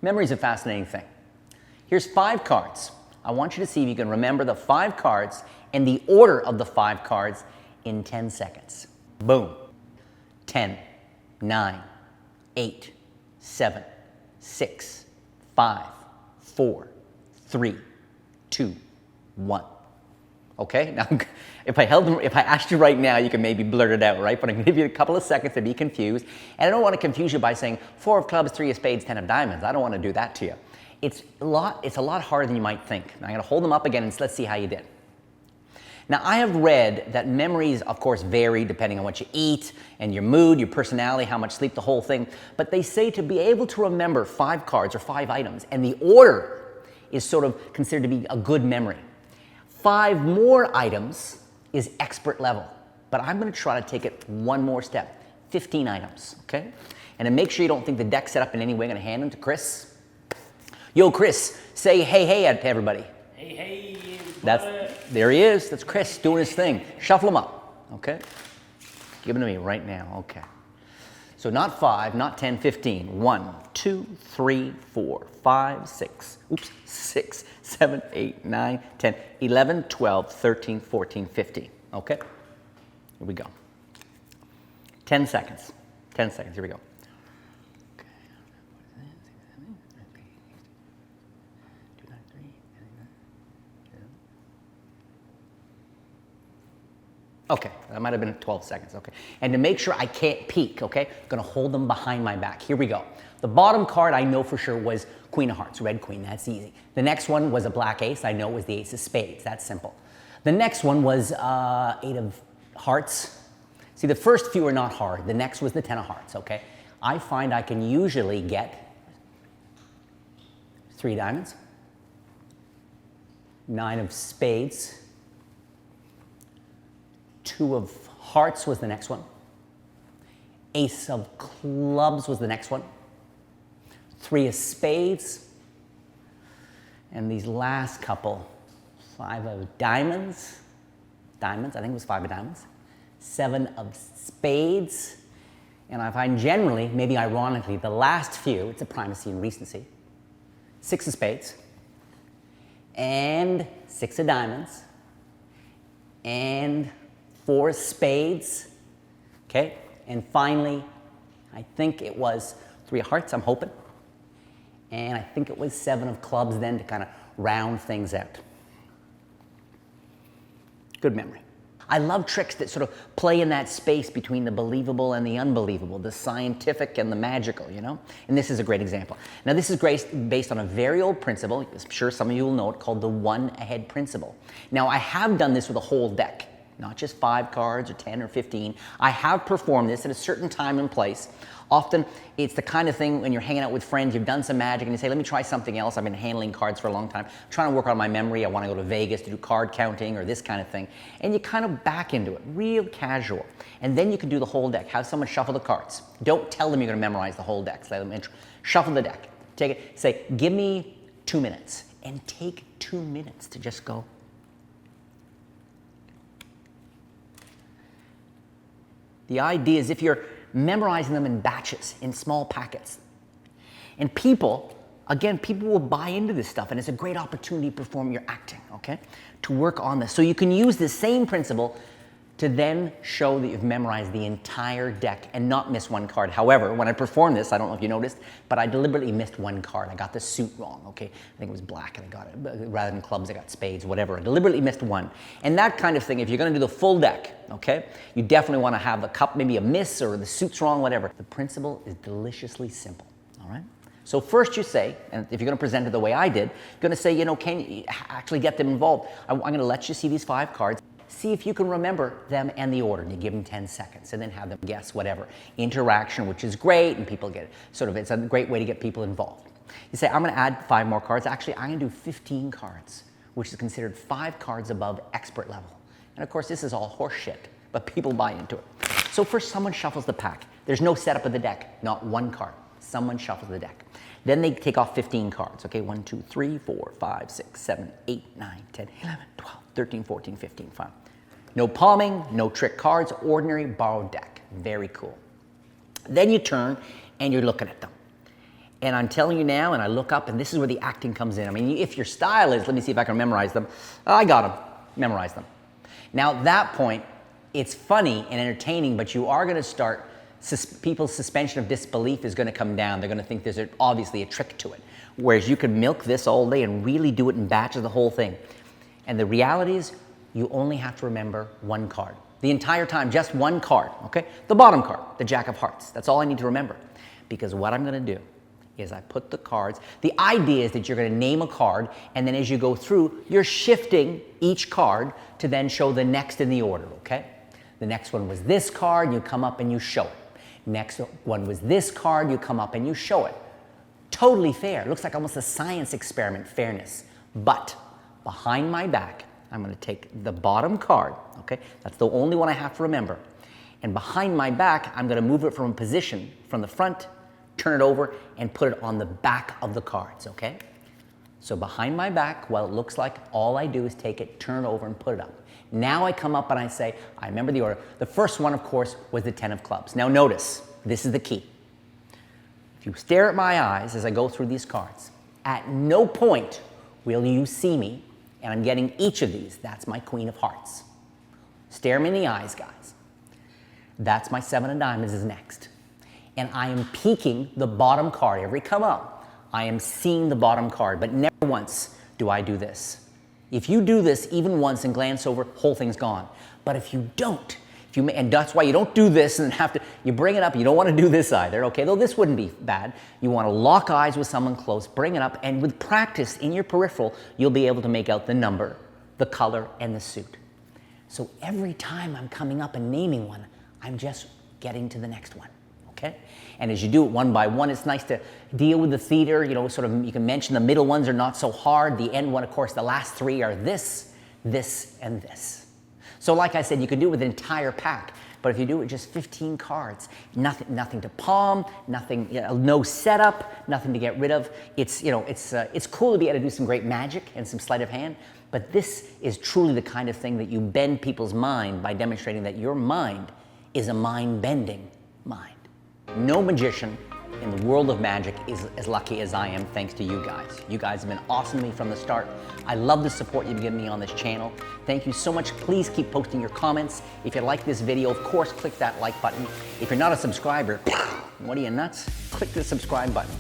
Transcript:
Memory is a fascinating thing. Here's 5 cards. I want you to see if you can remember the 5 cards and the order of the 5 cards in 10 seconds. Boom. 10, 9, 8, 7, 6, 5, 4, 3, 2, 1. Okay, now if I asked you right now, you can maybe blurt it out, right? But I'm gonna give you a couple of seconds to be confused. And I don't want to confuse you by saying 4 of clubs, 3 of spades, 10 of diamonds. I don't want to do that to you. It's a lot harder than you might think. Now, I'm gonna hold them up again and let's see how you did. Now, I have read that memories, of course, vary depending on what you eat and your mood, your personality, how much sleep, the whole thing. But they say to be able to remember 5 cards or 5 items, and the order is sort of considered to be a good memory. 5 more items is expert level. But I'm going to try to take it one more step. 15 items, okay? And to make sure you don't think the deck's set up in any way, I'm going to hand them to Criss. Yo, Criss, say hey, hey to everybody. Hey, hey. There he is. That's Criss doing his thing. Shuffle them up, okay? Give them to me right now, okay. So not 5, not 10, 15. 1, 2, 3, 4, 5, 6. Oops, 6, 7, 8, 9, 10, 11, 12, 13, 14, 15. Okay? Here we go. 10 seconds. 10 seconds. Here we go. Okay, that might have been 12 seconds, okay. And to make sure I can't peek, okay, I'm gonna hold them behind my back. Here we go. The bottom card I know for sure was Queen of Hearts, red queen, that's easy. The next one was a black ace, I know it was the Ace of Spades, that's simple. The next one was 8 of Hearts. See, the first few are not hard, the next was the 10 of Hearts, okay. I find I can usually get 3 diamonds, 9 of spades, 2 of hearts was the next one. Ace of clubs was the next one. 3 of spades. And these last couple, 5 of diamonds. Diamonds, I think it was 5 of diamonds. 7 of spades. And I find generally, maybe ironically, the last few, it's a primacy and recency. 6 of spades. And 6 of diamonds. And 4 spades, okay? And finally, I think it was 3 of hearts, I'm hoping. And I think it was 7 of clubs then to kind of round things out. Good memory. I love tricks that sort of play in that space between the believable and the unbelievable, the scientific and the magical, you know? And this is a great example. Now, this is based on a very old principle, I'm sure some of you will know it, called the 1 ahead principle. Now, I have done this with a whole deck. Not just 5 cards or 10 or 15. I have performed this at a certain time and place. Often it's the kind of thing when you're hanging out with friends, you've done some magic and you say, let me try something else. I've been handling cards for a long time, trying to work on my memory. I want to go to Vegas to do card counting or this kind of thing. And you kind of back into it, real casual. And then you can do the whole deck. Have someone shuffle the cards. Don't tell them you're going to memorize the whole deck. So let them shuffle the deck. Take it, say, give me 2 minutes. And take 2 minutes to just go. The idea is if you're memorizing them in batches, in small packets. And people, again, people will buy into this stuff and it's a great opportunity to perform your acting, okay? To work on this. So you can use the same principle to then show that you've memorized the entire deck and not miss 1 card. However, when I performed this, I don't know if you noticed, but I deliberately missed 1 card. I got the suit wrong, okay? I think it was black and I got it. Rather than clubs, I got spades, whatever. I deliberately missed 1. And that kind of thing, if you're gonna do the full deck, okay, you definitely wanna have the cup, maybe a miss or the suit's wrong, whatever. The principle is deliciously simple, all right? So first you say, and if you're gonna present it the way I did, you're gonna say, you know, can you actually get them involved? I'm gonna let you see these 5 cards. See if you can remember them and the order. And you give them 10 seconds and then have them guess whatever. Interaction, which is great, and people get it. Sort of, it's a great way to get people involved. You say, I'm gonna add 5 more cards. Actually, I'm gonna do 15 cards, which is considered 5 cards above expert level. And of course, this is all horse shit, but people buy into it. So first, someone shuffles the pack. There's no setup of the deck, not 1 card. Someone shuffles the deck. Then they take off 15 cards, okay? 1, 2, 3, 4, 5, 6, 7, 8, 9, 10, 11, 12, 13, 14, 15, fine. No palming, no trick cards, ordinary borrowed deck. Very cool. Then you turn and you're looking at them. And I'm telling you now, and I look up, and this is where the acting comes in. I mean, if your style is, let me see if I can memorize them. I got them, memorize them. Now at that point, it's funny and entertaining, but you are gonna start, people's suspension of disbelief is gonna come down. They're gonna think there's obviously a trick to it. Whereas you could milk this all day and really do it in batches, the whole thing. And the reality is, you only have to remember one card. The entire time, just one card, okay? The bottom card, the Jack of Hearts. That's all I need to remember. Because what I'm gonna do is I put the cards, the idea is that you're gonna name a card, and then as you go through, you're shifting each card to then show the next in the order, okay? The next one was this card, you come up and you show it. Next one was this card, you come up and you show it. Totally fair. It looks like almost a science experiment, fairness. But behind my back, I'm gonna take the bottom card, okay? That's the only one I have to remember. And behind my back, I'm gonna move it from a position from the front, turn it over, and put it on the back of the cards, okay? So behind my back, while it looks like all I do is take it, turn it over, and put it up. Now I come up and I say, I remember the order. The first one, of course, was the 10 of clubs. Now notice, this is the key. If you stare at my eyes as I go through these cards, at no point will you see me, and I'm getting each of these. That's my Queen of Hearts. Stare me in the eyes, guys. That's my 7 of diamonds is next. And I am peeking the bottom card. Every come up, I am seeing the bottom card, but never once do I do this. If you do this even once and glance over, whole thing's gone. But if you don't, and that's why you don't do this and have to, you bring it up, you don't want to do this either, okay? Though this wouldn't be bad. You want to lock eyes with someone close, bring it up, and with practice in your peripheral, you'll be able to make out the number, the color, and the suit. So every time I'm coming up and naming one, I'm just getting to the next one. Okay? And as you do it one by one, it's nice to deal with the theater, you know, sort of, you can mention the middle ones are not so hard. The end one, of course, the last three are this, this, and this. So like I said, you can do it with an entire pack, but if you do it with just 15 cards, nothing to palm, nothing, you know, no setup, nothing to get rid of. It's, you know, it's cool to be able to do some great magic and some sleight of hand, but this is truly the kind of thing that you bend people's mind by demonstrating that your mind is a mind-bending mind. No magician in the world of magic is as lucky as I am, thanks to you guys. You guys have been awesome to me from the start. I love the support you've given me on this channel. Thank you so much. Please keep posting your comments. If you like this video, of course, click that like button. If you're not a subscriber, what are you, nuts? Click the subscribe button.